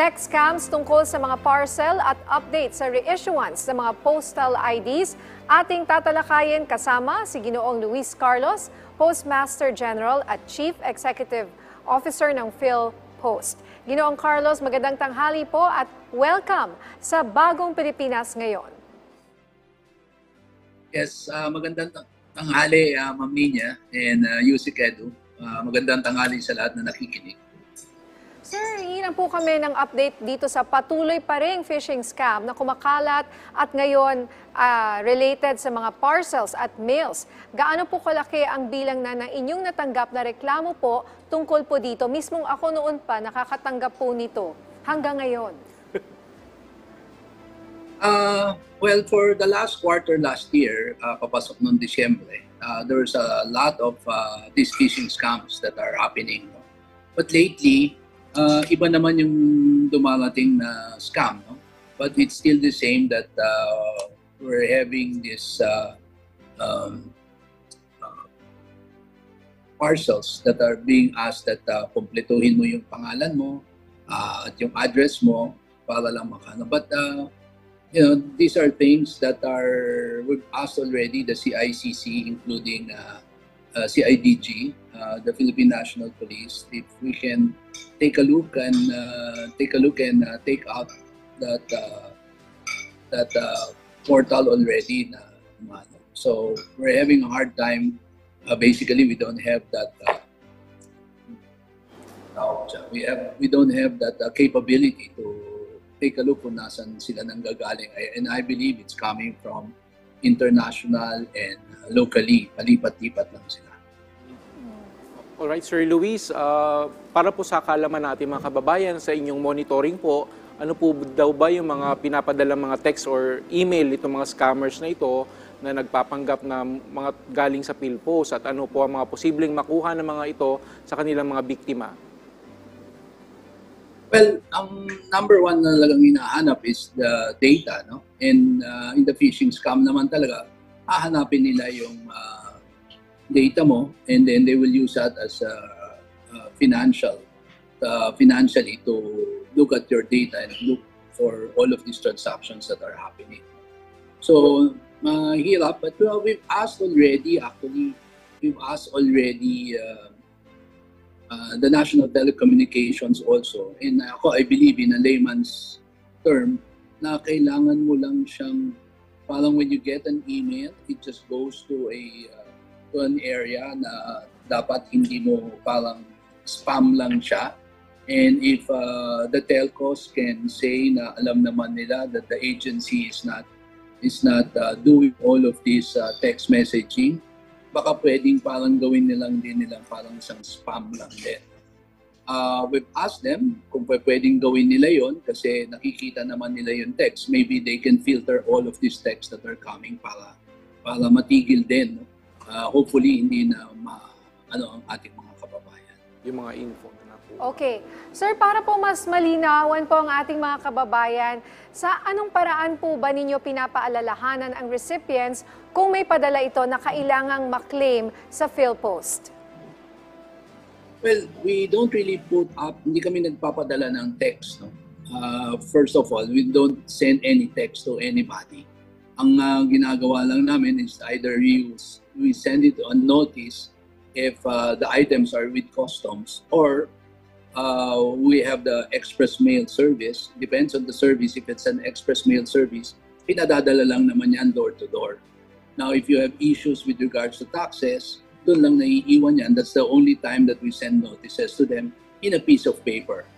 Tech scams tungkol sa mga parcel at update sa reissuance ng mga postal IDs, ating tatalakayin kasama si Ginoong Luis Carlos, Postmaster General at Chief Executive Officer ng PhilPost. Ginoong Carlos, magandang tanghali po at welcome sa Bagong Pilipinas Ngayon. Yes, magandang tanghali, Ma'am Nina and Yusik Edu. Magandang tanghali sa lahat na nakikinig. Sir, hihingan po kami ng update dito sa patuloy pa ring phishing scam na kumakalat at ngayon related sa mga parcels at mails. Gaano po kalaki ang bilang na ng inyong natanggap na reklamo po tungkol po dito? Mismong ako noon pa nakakatanggap po nito hanggang ngayon. Well, for the last quarter last year, papasok noong Disyembre, there's a lot of these phishing scams that are happening. But lately, iba naman yung dumarating na scam, no? But it's still the same that we're having this parcels that are being asked that kumpletuhin mo yung pangalan mo at yung address mo para lang makano. But you know, these are things that are we've asked already the CICC, including CIDG, the Philippine National Police, if we can take a look and take out that portal already. So we're having a hard time. Basically, we don't have that. We don't have that capability to take a look kung nasan sila nanggagaling. And I believe it's coming from international and locally. Palipat-lipat lang sila. Alright, Sir Luis, para po sa kaalaman natin mga kababayan sa inyong monitoring po, ano po daw ba yung mga pinapadala mga text or email itong mga scammers na ito na nagpapanggap na mga galing sa PhilPost at ano po ang mga posibleng makuha ng mga ito sa kanilang mga biktima? Well, ang number one na talagang hinahanap is the data, no? And in the phishing scam naman talaga, hahanapin nila yung data mo, and then they will use that as financially to look at your data and look for all of these transactions that are happening. So, mahirap, but we've asked already, the National Telecommunications also, and ako, I believe in a layman's term, na kailangan mo lang siyang, parang when you get an email, it just goes to an area na dapat hindi mo parang spam lang siya. And if the telcos can say na alam naman nila that the agency is not doing all of this text messaging, baka pwedeng parang gawin nilang parang isang spam lang din. We've asked them kung pwedeng gawin nila yon kasi nakikita naman nila yung text. Maybe they can filter all of these texts that are coming para matigil din. Hopefully, hindi na ang ating mga kababayan. Yung mga info na po. Okay. Sir, para po mas malinawan po ang ating mga kababayan, sa anong paraan po ba ninyo pinapaalalahanan ang recipients kung may padala ito na kailangang maklaim sa PhilPost? Well, we don't really put up, hindi kami nagpapadala ng text. No? First of all, we don't send any text to anybody. Ang ginagawa lang namin is either we send it on notice if the items are with customs, or we have the express mail service. Depends on the service. If it's an express mail service, pinadadala lang naman yan door to door. Now, if you have issues with regards to taxes, doon lang naiiwan yan. That's the only time that we send notices to them in a piece of paper.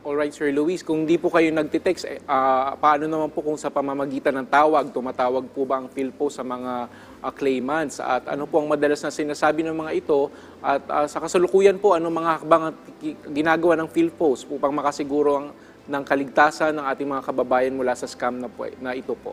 Alright, Sir Luis, kung di po kayo nagtitext, paano naman po kung sa pamamagitan ng tawag, tumatawag po ba ang PhilPost sa mga claimants? At ano po ang madalas na sinasabi ng mga ito? At sa kasalukuyan po, ano mga hakbang ginagawa ng PhilPost upang makasiguro ng kaligtasan ng ating mga kababayan mula sa scam na ito po?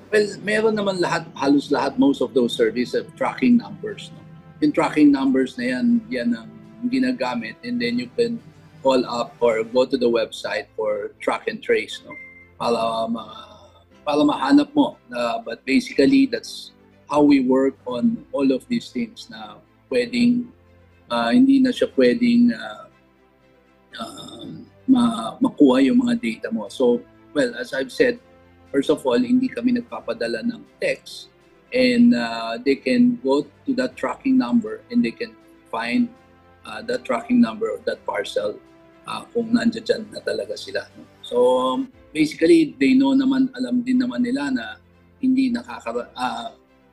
Well, meron naman halos lahat, most of those services have tracking numbers. No? Yung tracking numbers na yan ang ginagamit, and then you can call up or go to the website for track and trace, no? Para mahanap mo. But basically, that's how we work on all of these things na pwedeng, hindi na siya pwedeng makuha yung mga data mo. So, well, as I've said, first of all, hindi kami nagpapadala ng text, and they can go to that tracking number and they can find that tracking number of that parcel kung nandiyan na talaga sila. No? So, basically, they know naman, alam din naman nila na hindi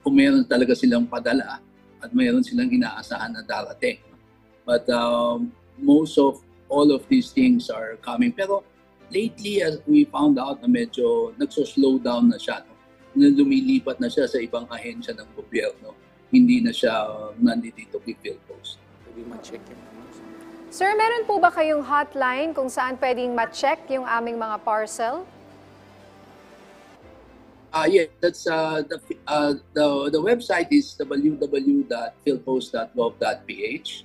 kung meron talaga silang padala at mayroon silang inaasahan na darating. But most of all of these things are coming. Pero lately, as we found out na medyo nagso-slow down na siya. No? Lumilipat na siya sa ibang ahensya ng gobyerno. Hindi na siya nandito kay PhilPost. Pwede ma-check yun. Sir, meron po ba kayong hotline kung saan pwedeng ma-check yung aming mga parcel? Yes, that's the website is www.philpost.gov.ph,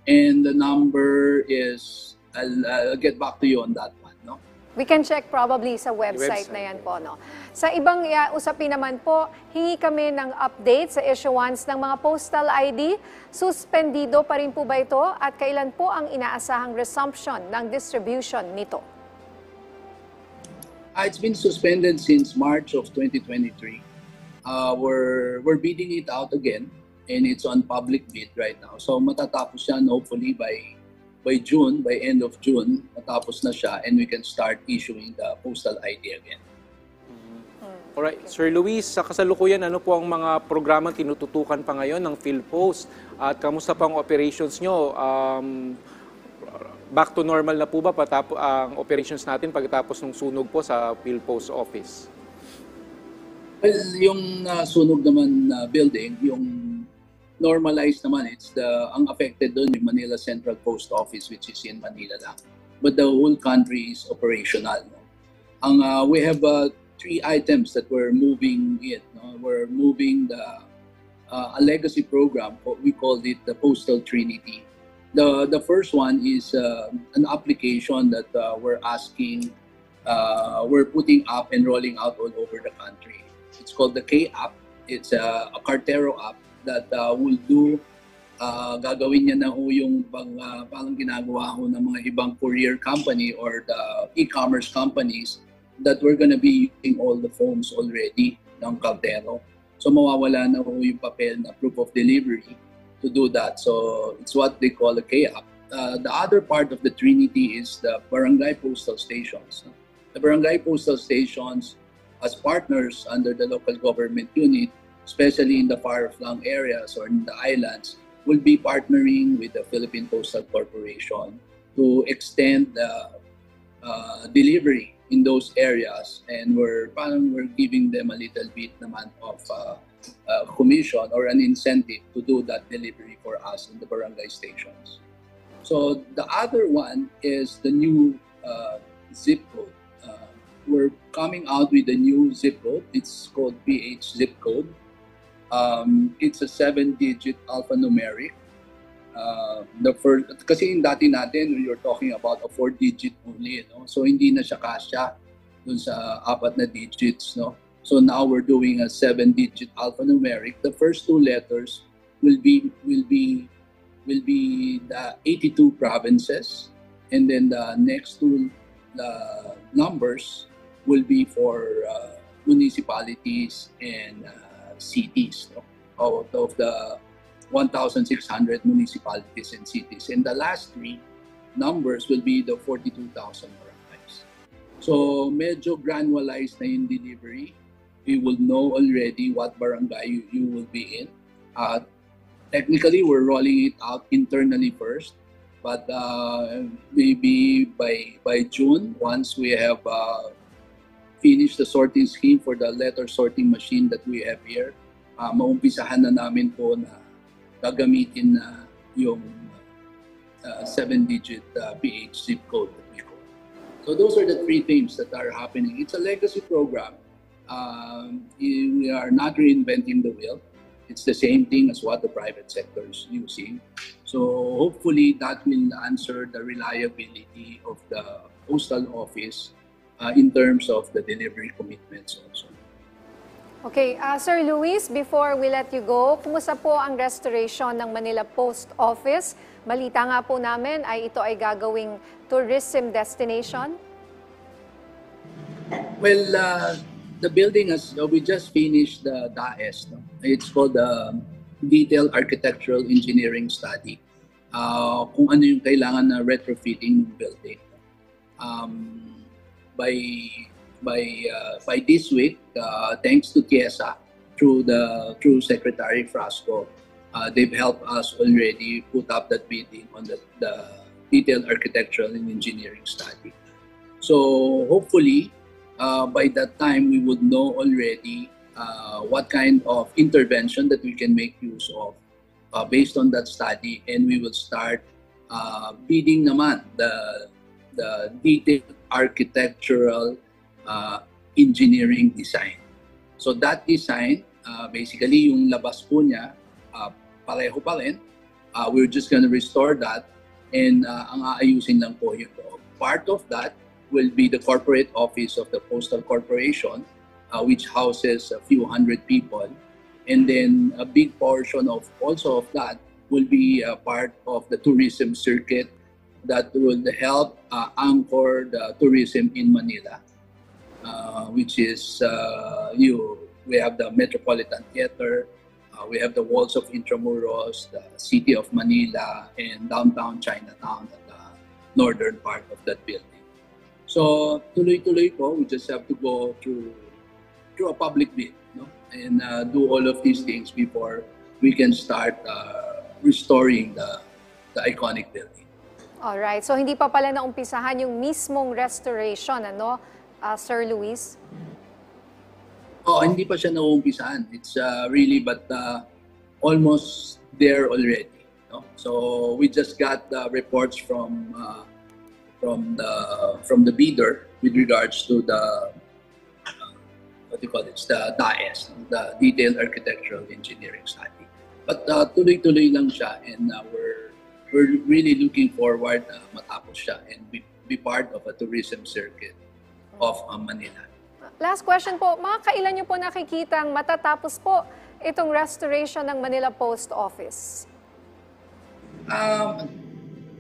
and the number is I'll get back to you on that one. No. We can check probably sa website na yan po. No? Sa ibang usapin naman po, hingi kami ng update sa issuance ng mga postal ID. Suspendido pa rin po ba ito at kailan po ang inaasahang resumption ng distribution nito? It's been suspended since March of 2023. We're bidding it out again, and it's on public bid right now. So matatapos yan hopefully by June, by end of June, matapos na siya, and we can start issuing the postal ID again. Alright, Sir Luis, sa kasalukuyan, ano po ang mga programang tinututukan pa ngayon ng PhilPost? At kamusta pa ang operations nyo? Back to normal na po ba ang operations natin pagkatapos ng sunog po sa PhilPost office? Well, yung sunog naman building, yung normalized naman, ang affected doon yung Manila Central Post Office, which is in Manila lang. But the whole country is operational. No? We have 3 items that we're moving in. No? We're moving a legacy program. We called it the Postal Trinity. The first one is an application that we're putting up and rolling out all over the country. It's called the K-App. It's a Cartero app that will do, gagawin niya na ho yung parang ginagawa ho ng mga ibang courier company or the e-commerce companies that we're gonna be using all the phones already ng Cartero. So mawawala na ho yung papel na proof of delivery to do that. So it's what they call a K-App. The other part of the Trinity is the barangay postal stations. The barangay postal stations, as partners under the local government unit, especially in the far-flung areas or in the islands, will be partnering with the Philippine Postal Corporation to extend the delivery in those areas, and we're giving them a little bit naman of commission or an incentive to do that delivery for us in the barangay stations. So the other one is the new zip code. We're coming out with a new zip code. It's called PH zip code. It's a 7-digit alphanumeric. The first, kasi yung dati natin, you're talking about a 4-digit only, no? So hindi na siya kasya dun sa 4 na digits, no? So now we're doing a 7-digit alphanumeric. The first 2 letters will be the 82 provinces, and then the next 2 numbers will be for municipalities and cities, no? Out of the 1,600 municipalities and cities. And the last 3 numbers will be the 42,000 barangays. So medyo granularized na yung delivery. We will know already what barangay you will be in. Technically, we're rolling it out internally first. But maybe by June, once we have finished the sorting scheme for the letter sorting machine that we have here, maumpisahan na namin po na gagamitin na yung 7-digit PH zip code that we call. So those are the 3 things that are happening. It's a legacy program. We are not reinventing the wheel. It's the same thing as what the private sector is using. So hopefully that will answer the reliability of the postal office in terms of the delivery commitments also. Okay, Sir Luis, before we let you go, kumusta po ang restoration ng Manila Post Office? Balita nga po namin ay ito ay gagawing tourism destination. Well, the building we just finished the DAES. No? It's called the Detailed Architectural Engineering Study. Kung ano yung kailangan na retrofitting ng building. By this week, thanks to TIESA, through Secretary Frasco, they've helped us already put up that bidding on the Detailed Architectural and Engineering Study. So hopefully, by that time, we would know already what kind of intervention that we can make use of based on that study, and we will start bidding naman the detailed architectural engineering design. So that design, basically yung labas po niya, pareho pa rin. We're just gonna restore that, and ang aayusin lang po yun. Part of that will be the corporate office of the Postal Corporation, which houses a few hundred people. And then a big portion of that will be a part of the tourism circuit that will help anchor the tourism in Manila, which is we have the Metropolitan Theater, we have the Walls of Intramuros, the City of Manila, and downtown Chinatown at the northern part of that building. So tuloy-tuloy po, we just have to go through a public bid, no? And do all of these things before we can start restoring the iconic building. Alright, so hindi pa pala naumpisahan yung mismong restoration, ano, Sir Luis? Hindi pa siya nauumpisahan. It's really but almost there already. No? So we just got reports from the bidder with regards to the what do you call it? The DAES, the Detailed Architectural Engineering Study. But tuloy-tuloy lang siya, and we're really looking forward matapos siya and be part of a tourism circuit of Manila. Last question po, mga kailan niyo po nakikitang matatapos po itong restoration ng Manila Post Office?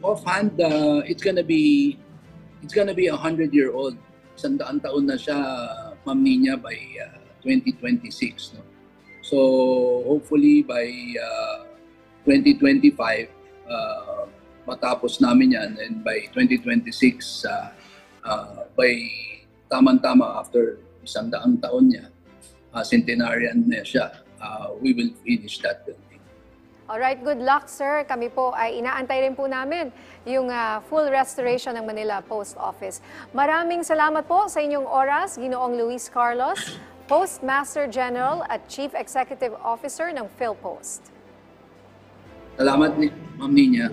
Offhand, it's gonna be 100-year-old. 100 taon na siya, Ma'am Nina, by 2026. No? So hopefully by 2025, matapos namin yan, and by 2026, by tama-tama after 100 taon niya, centenarian na siya, we will finish that building. Alright, good luck sir. Kami po ay inaantay rin po namin yung full restoration ng Manila Post Office. Maraming salamat po sa inyong oras, Ginoong Luis Carlos, Postmaster General at Chief Executive Officer ng PhilPost. Salamat, Ma'am Nina.